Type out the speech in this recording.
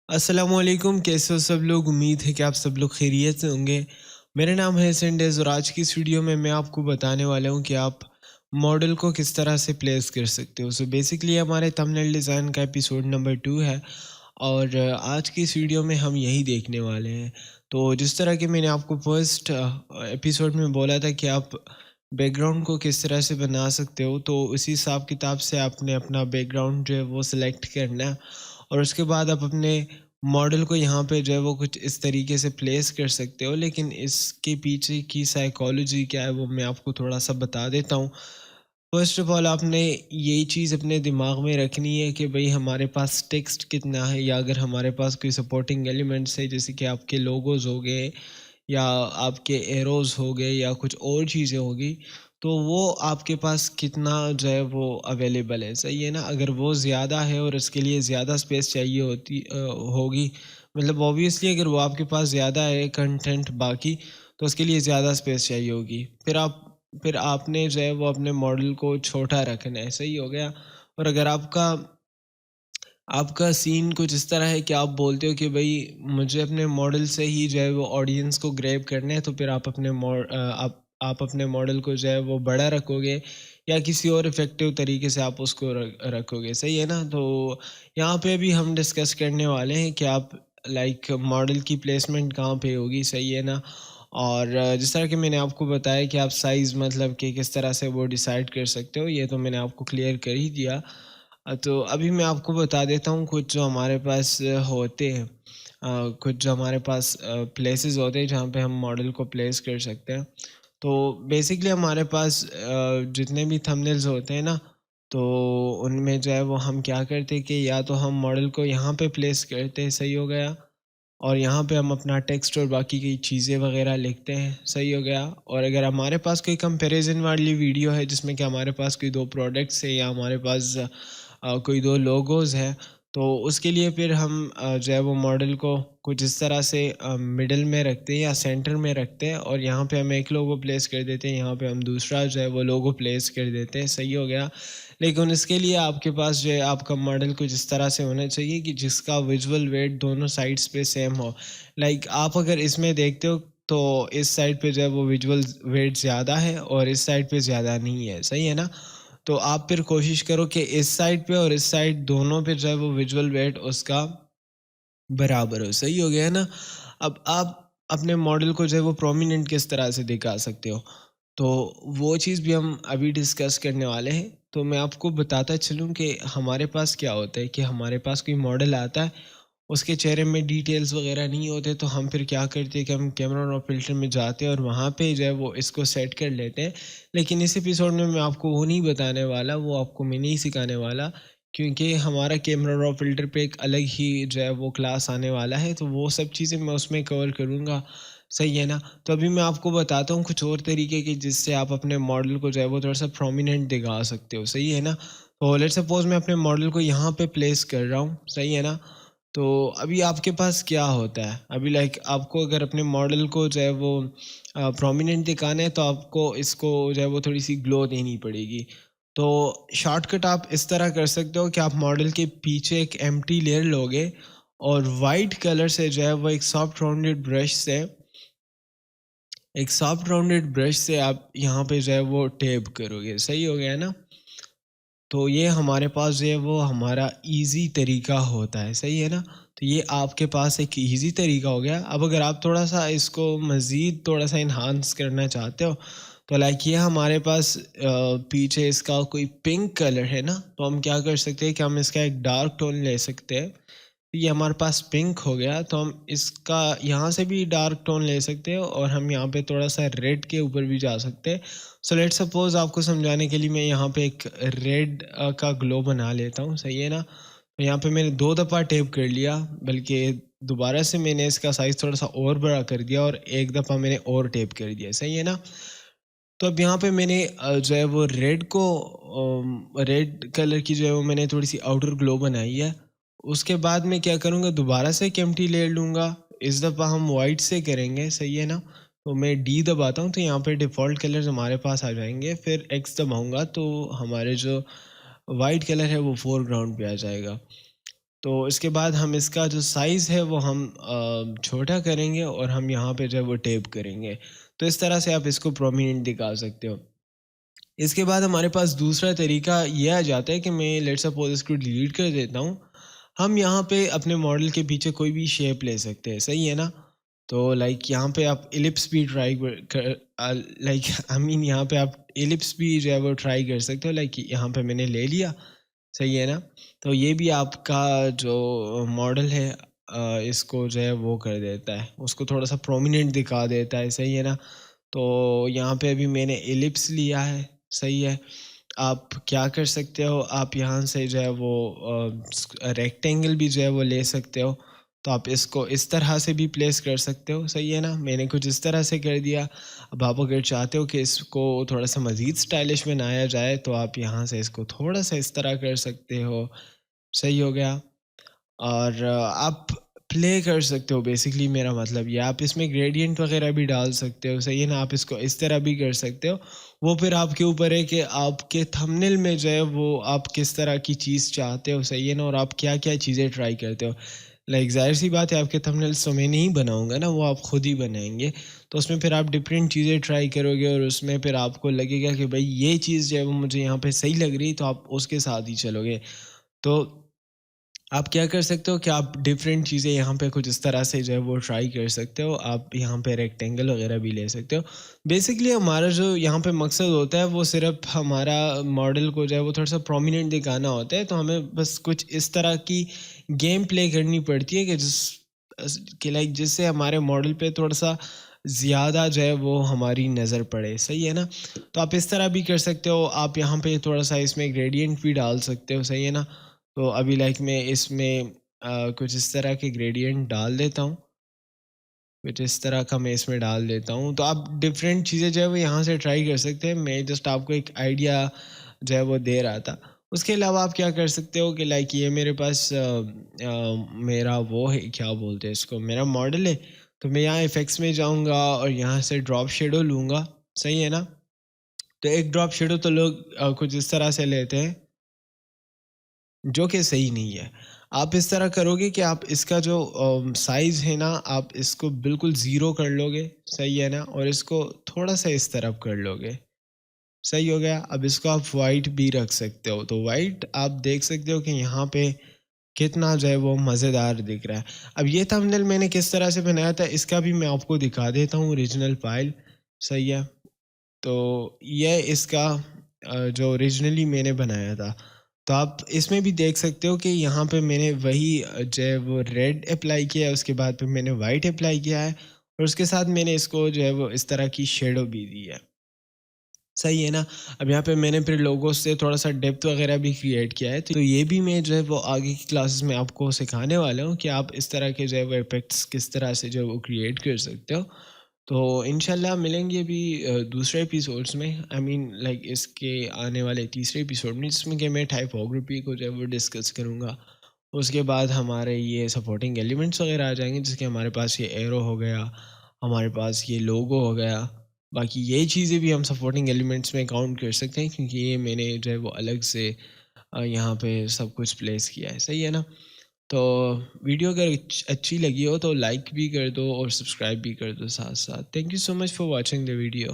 السلام علیکم، کیسے ہو سب لوگ؟ امید ہے کہ آپ سب لوگ خیریت سے ہوں گے۔ میرا نام ہے سینڈیز اور آج کی اس ویڈیو میں آپ کو بتانے والا ہوں کہ آپ ماڈل کو کس طرح سے پلیس کر سکتے ہو۔ سو بیسکلی ہمارے تمبنیل ڈیزائن کا ایپیسوڈ نمبر 2 ہے اور آج کی اس ویڈیو میں ہم یہی دیکھنے والے ہیں۔ تو جس طرح کہ میں نے آپ کو فرسٹ ایپیسوڈ میں بولا تھا کہ آپ بیک گراؤنڈ کو کس طرح سے بنا سکتے ہو، تو اسی حساب کتاب سے آپ نے اپنا بیک گراؤنڈ جو ہے وہ سلیکٹ کرنا ہے اور اس کے بعد آپ اپنے ماڈل کو یہاں پہ جو ہے وہ کچھ اس طریقے سے پلیس کر سکتے ہو، لیکن اس کے پیچھے کی سائیکالوجی کیا ہے وہ میں آپ کو تھوڑا سا بتا دیتا ہوں۔ فرسٹ آف آل آپ نے یہی چیز اپنے دماغ میں رکھنی ہے کہ بھئی ہمارے پاس ٹیکسٹ کتنا ہے، یا اگر ہمارے پاس کوئی سپورٹنگ ایلیمنٹس ہے جیسے کہ آپ کے لوگوز ہو گئے یا آپ کے ایروز ہو گئے یا کچھ اور چیزیں ہوگی، تو وہ آپ کے پاس کتنا جو ہے وہ اویلیبل ہے، صحیح ہے نا؟ اگر وہ زیادہ ہے اور اس کے لیے زیادہ اسپیس چاہیے ہوگی، مطلب اوبویسلی اگر وہ آپ کے پاس زیادہ ہے کنٹینٹ باقی، تو اس کے لیے زیادہ اسپیس چاہیے ہوگی۔ پھر آپ نے جو ہے وہ اپنے ماڈل کو چھوٹا رکھنا ہے، صحیح ہو گیا؟ اور اگر آپ کا سین کچھ اس طرح ہے کہ آپ بولتے ہو کہ بھئی مجھے اپنے ماڈل سے ہی جو ہے وہ آڈینس کو گریب کرنا ہے، تو پھر آپ اپنے ماڈل کو جو ہے وہ بڑا رکھو گے یا کسی اور افیکٹو طریقے سے آپ اس کو رکھو گے، صحیح ہے نا؟ تو یہاں پہ بھی ہم ڈسکس کرنے والے ہیں کہ آپ لائک ماڈل کی پلیسمنٹ کہاں پہ ہوگی، صحیح ہے نا؟ اور جس طرح کہ میں نے آپ کو بتایا کہ آپ سائز مطلب کہ کس طرح سے وہ ڈیسائیڈ کر سکتے ہو، یہ تو میں نے آپ کو کلیئر کر ہی دیا۔ تو ابھی میں آپ کو بتا دیتا ہوں کچھ جو ہمارے پاس ہوتے ہیں، کچھ جو ہمارے پاس پلیسز ہوتے ہیں جہاں پہ ہم ماڈل کو پلیس کر سکتے ہیں۔ تو بیسکلی ہمارے پاس جتنے بھی تھمبنیلز ہوتے ہیں نا، تو ان میں جو ہے وہ ہم کیا کرتے کہ یا تو ہم ماڈل کو یہاں پہ پلیس کرتے، صحیح ہو گیا، اور یہاں پہ ہم اپنا ٹیکسٹ اور باقی کی چیزیں وغیرہ لکھتے ہیں، صحیح ہو گیا۔ اور اگر ہمارے پاس کوئی کمپیریزن والی ویڈیو ہے جس میں کہ ہمارے پاس کوئی دو پروڈکٹس ہے یا ہمارے پاس کوئی دو لوگوز ہیں، تو اس کے لیے پھر ہم جو ہے وہ ماڈل کو کچھ اس طرح سے مڈل میں رکھتے ہیں یا سینٹر میں رکھتے ہیں، اور یہاں پہ ہم ایک لوگو پلیس کر دیتے ہیں، یہاں پہ ہم دوسرا جو ہے وہ لوگو پلیس کر دیتے ہیں، صحیح ہو گیا۔ لیکن اس کے لیے آپ کے پاس جو ہے آپ کا ماڈل کچھ اس طرح سے ہونا چاہیے کہ جس کا ویژول ویٹ دونوں سائڈس پہ سیم ہو۔ لائک آپ اگر اس میں دیکھتے ہو تو اس سائڈ پہ جو ہے وہ ویژول ویٹ زیادہ ہے اور اس سائڈ پہ زیادہ نہیں ہے، صحیح ہے نا؟ تو آپ پھر کوشش کرو کہ اس سائڈ پہ اور اس سائڈ دونوں پہ جو ہے وہ ویژول ویٹ اس کا برابر ہو، صحیح ہو گیا ہے نا؟ اب آپ اپنے ماڈل کو جو ہے وہ پرومیننٹ کس طرح سے دکھا سکتے ہو، تو وہ چیز بھی ہم ابھی ڈسکس کرنے والے ہیں۔ تو میں آپ کو بتاتا چلوں کہ ہمارے پاس کیا ہوتا ہے کہ ہمارے پاس کوئی ماڈل آتا ہے، اس کے چہرے میں ڈیٹیلز وغیرہ نہیں ہوتے، تو ہم پھر کیا کرتے ہیں کہ ہم کیمرا رو فلٹر میں جاتے ہیں اور وہاں پہ جو ہے وہ اس کو سیٹ کر لیتے ہیں۔ لیکن اس ایپیسوڈ میں آپ کو وہ نہیں بتانے والا، وہ آپ کو میں نہیں سکھانے والا، کیونکہ ہمارا کیمرا رو فلٹر پہ ایک الگ ہی جو ہے وہ کلاس آنے والا ہے، تو وہ سب چیزیں میں اس میں کور کروں گا، صحیح ہے نا؟ تو ابھی میں آپ کو بتاتا ہوں کچھ اور طریقے کی جس سے آپ اپنے ماڈل کو جو ہے وہ تھوڑا سا پرومیننٹ دکھا سکتے ہو، صحیح ہے نا؟ تو لیٹ سپوز میں اپنے ماڈل کو یہاں پہ پلیس کر رہا ہوں، صحیح ہے نا؟ تو ابھی آپ کے پاس کیا ہوتا ہے، ابھی لائک آپ کو اگر اپنے ماڈل کو جو ہے وہ پرومیننٹ دکھانا ہے تو آپ کو اس کو جو ہے وہ تھوڑی سی گلو دینی پڑے گی۔ تو شارٹ کٹ آپ اس طرح کر سکتے ہو کہ آپ ماڈل کے پیچھے ایک ایمٹی لیئر لوگے اور وائٹ کلر سے جو ہے وہ ایک سافٹ راؤنڈڈ برش سے آپ یہاں پہ جو ہے وہ ٹیپ کرو گے، صحیح ہو گیا نا؟ تو یہ ہمارے پاس جو ہے وہ ہمارا ایزی طریقہ ہوتا ہے، صحیح ہے نا؟ تو یہ آپ کے پاس ایک ایزی طریقہ ہو گیا۔ اب اگر آپ تھوڑا سا اس کو مزید تھوڑا سا انہانس کرنا چاہتے ہو، تو لائک یہ ہمارے پاس پیچھے اس کا کوئی پنک کلر ہے نا، تو ہم کیا کر سکتے ہیں کہ ہم اس کا ایک ڈارک ٹون لے سکتے ہیں۔ یہ ہمارے پاس پنک ہو گیا تو ہم اس کا یہاں سے بھی ڈارک ٹون لے سکتے ہیں اور ہم یہاں پہ تھوڑا سا ریڈ کے اوپر بھی جا سکتے ہیں۔ سو لیٹ سپوز آپ کو سمجھانے کے لیے میں یہاں پہ ایک ریڈ کا گلو بنا لیتا ہوں، صحیح ہے نا؟ تو یہاں پہ میں نے 2 دفعہ ٹیپ کر لیا، بلکہ دوبارہ سے میں نے اس کا سائز تھوڑا سا اور بڑا کر دیا اور ایک دفعہ میں نے اور ٹیپ کر دیا، صحیح ہے نا؟ تو اب یہاں پہ میں نے جو ہے وہ ریڈ کلر کی جو ہے وہ میں نے تھوڑی سی آؤٹر گلو بنائی ہے۔ اس کے بعد میں کیا کروں گا، دوبارہ سے ایک ایمٹی لیئر لوں گا، اس دفعہ ہم وائٹ سے کریں گے، صحیح ہے نا؟ تو میں ڈی دباتا ہوں تو یہاں پہ ڈیفالٹ کلرز ہمارے پاس آ جائیں گے، پھر ایکس دباؤں گا تو ہمارے جو وائٹ کلر ہے وہ فور گراؤنڈ پہ آ جائے گا۔ تو اس کے بعد ہم اس کا جو سائز ہے وہ ہم چھوٹا کریں گے اور ہم یہاں پہ جو ہے وہ ٹیپ کریں گے. تو اس طرح سے آپ اس کو پرومیننٹ دکھا سکتے ہو. اس کے بعد ہمارے پاس دوسرا طریقہ یہ آ جاتا ہے کہ میں لیٹ سپوز اس کو ڈیلیٹ کر دیتا ہوں. ہم یہاں پہ اپنے ماڈل کے پیچھے کوئی بھی شیپ لے سکتے ہیں, صحیح ہے نا. تو لائک یہاں پہ آپ ایلپس بھی ٹرائی لائک آئی مین یہاں پہ آپ ایلپس بھی جو ہے وہ ٹرائی کر سکتے ہو. لائک یہاں پہ میں نے لے لیا, صحیح ہے نا. تو یہ بھی آپ کا جو ماڈل ہے اس کو جو ہے وہ کر دیتا ہے, اس کو تھوڑا سا پرومیننٹ دکھا دیتا ہے, صحیح ہے نا. تو یہاں پہ ابھی میں نے ایلپس لیا ہے, صحیح ہے. آپ کیا کر سکتے ہو, آپ یہاں سے جو ہے وہ ریکٹینگل بھی جو ہے وہ لے سکتے ہو. تو آپ اس کو اس طرح سے بھی پلیس کر سکتے ہو, صحیح ہے نا. میں نے کچھ اس طرح سے کر دیا. اب آپ اگر چاہتے ہو کہ اس کو تھوڑا سا مزید اسٹائلش بنایا جائے تو آپ یہاں سے اس کو تھوڑا سا اس طرح کر سکتے ہو, صحیح ہو گیا. اور آپ پلے کر سکتے ہو, بیسکلی میرا مطلب یہ, آپ اس میں گریڈینٹ وغیرہ بھی ڈال سکتے ہو, صحیح ہے نا. آپ اس کو اس طرح بھی کر سکتے ہو. وہ پھر آپ کے اوپر ہے کہ آپ کے تھمبنیل میں جو ہے وہ آپ کس طرح کی چیز چاہتے ہو, صحیح ہے نا. اور آپ کیا کیا چیزیں ٹرائی کرتے ہو. لائک ظاہر سی بات ہے آپ کے تھمبنیلس تو میں نہیں بناؤں گا نا, وہ آپ خود ہی بنائیں گے. تو اس میں پھر آپ ڈفرینٹ چیزیں ٹرائی کرو گے اور اس میں پھر آپ کو لگے گا کہ بھائی یہ چیز جو ہے وہ مجھے یہاں پہ صحیح لگ رہی, تو آپ اس کے ساتھ ہی چلو گے. تو آپ کیا کر سکتے ہو کہ آپ ڈفرینٹ چیزیں یہاں پہ کچھ اس طرح سے جو ہے وہ ٹرائی کر سکتے ہو. آپ یہاں پہ ریکٹینگل وغیرہ بھی لے سکتے ہو. بیسکلی ہمارا جو یہاں پہ مقصد ہوتا ہے وہ صرف ہمارا ماڈل کو جو ہے وہ تھوڑا سا پرومیننٹ دکھانا ہوتا ہے. تو ہمیں بس کچھ اس طرح کی گیم پلے کرنی پڑتی ہے کہ لائک جس سے ہمارے ماڈل پہ تھوڑا سا زیادہ جو ہے وہ ہماری نظر پڑے, صحیح ہے نا. تو آپ اس طرح بھی کر سکتے ہو. آپ یہاں پہ تھوڑا سا اس میں گریڈینٹ بھی ڈال سکتے ہو, صحیح ہے نا. تو ابھی لائک میں اس میں کچھ اس طرح کے گریڈینٹ ڈال دیتا ہوں, کچھ اس طرح کا میں اس میں ڈال دیتا ہوں. تو آپ ڈفرینٹ چیزیں جو ہے وہ یہاں سے ٹرائی کر سکتے ہیں. میں جسٹ آپ کو ایک آئیڈیا جو ہے وہ دے رہا تھا. اس کے علاوہ آپ کیا کر سکتے ہو کہ لائک یہ میرے پاس میرا وہ ہے, کیا بولتے ہیں اس کو, میرا ماڈل ہے. تو میں یہاں ایفیکٹس میں جاؤں گا اور یہاں سے ڈراپ شیڈو لوں گا, صحیح ہے نا. تو ایک ڈراپ شیڈو تو لوگ کچھ اس طرح سے لیتے ہیں جو کہ صحیح نہیں ہے. آپ اس طرح کرو گے کہ آپ اس کا جو سائز ہے نا آپ اس کو بالکل زیرو کر لو گے, صحیح ہے نا. اور اس کو تھوڑا سا اس طرف کر لو گے, صحیح ہو گیا. اب اس کو آپ وائٹ بھی رکھ سکتے ہو. تو وائٹ آپ دیکھ سکتے ہو کہ یہاں پہ کتنا جو ہے وہ مزیدار دکھ رہا ہے. اب یہ تھمبنیل میں نے کس طرح سے بنایا تھا اس کا بھی میں آپ کو دکھا دیتا ہوں, اوریجنل فائل, صحیح ہے. تو یہ اس کا جو اوریجنلی میں نے بنایا تھا. تو آپ اس میں بھی دیکھ سکتے ہو کہ یہاں پہ میں نے وہی جو ہے وہ ریڈ اپلائی کیا ہے, اس کے بعد پھر میں نے وائٹ اپلائی کیا ہے, اور اس کے ساتھ میں نے اس کو جو ہے وہ اس طرح کی شیڈو بھی دی ہے, صحیح ہے نا. اب یہاں پہ میں نے پھر لوگوں سے تھوڑا سا ڈیپتھ وغیرہ بھی کریٹ کیا ہے. تو یہ بھی میں جو ہے وہ آگے کی کلاسز میں آپ کو سکھانے والا ہوں کہ آپ اس طرح کے جو ہے وہ ایفیکٹس کس طرح سے جو ہے وہ کریٹ کر سکتے ہو. تو انشاءاللہ ملیں گے بھی دوسرے ایپیسوڈس میں, آئی مین لائک اس کے آنے والے تیسرے ایپیسوڈ میں, جس میں کہ میں ٹائپوگرافی کو جو ہے وہ ڈسکس کروں گا. اس کے بعد ہمارے یہ سپورٹنگ ایلیمنٹس وغیرہ آ جائیں گے, جس کے ہمارے پاس یہ ایرو ہو گیا, ہمارے پاس یہ لوگو ہو گیا. باقی یہ چیزیں بھی ہم سپورٹنگ ایلیمنٹس میں کاؤنٹ کر سکتے ہیں, کیونکہ یہ میں نے جو ہے وہ الگ سے یہاں پہ سب کچھ پلیس کیا ہے, صحیح ہے نا. تو ویڈیو اگر اچھی لگی ہو تو لائک بھی کر دو اور سبسکرائب بھی کر دو ساتھ ساتھ. Thank you so much for watching the video.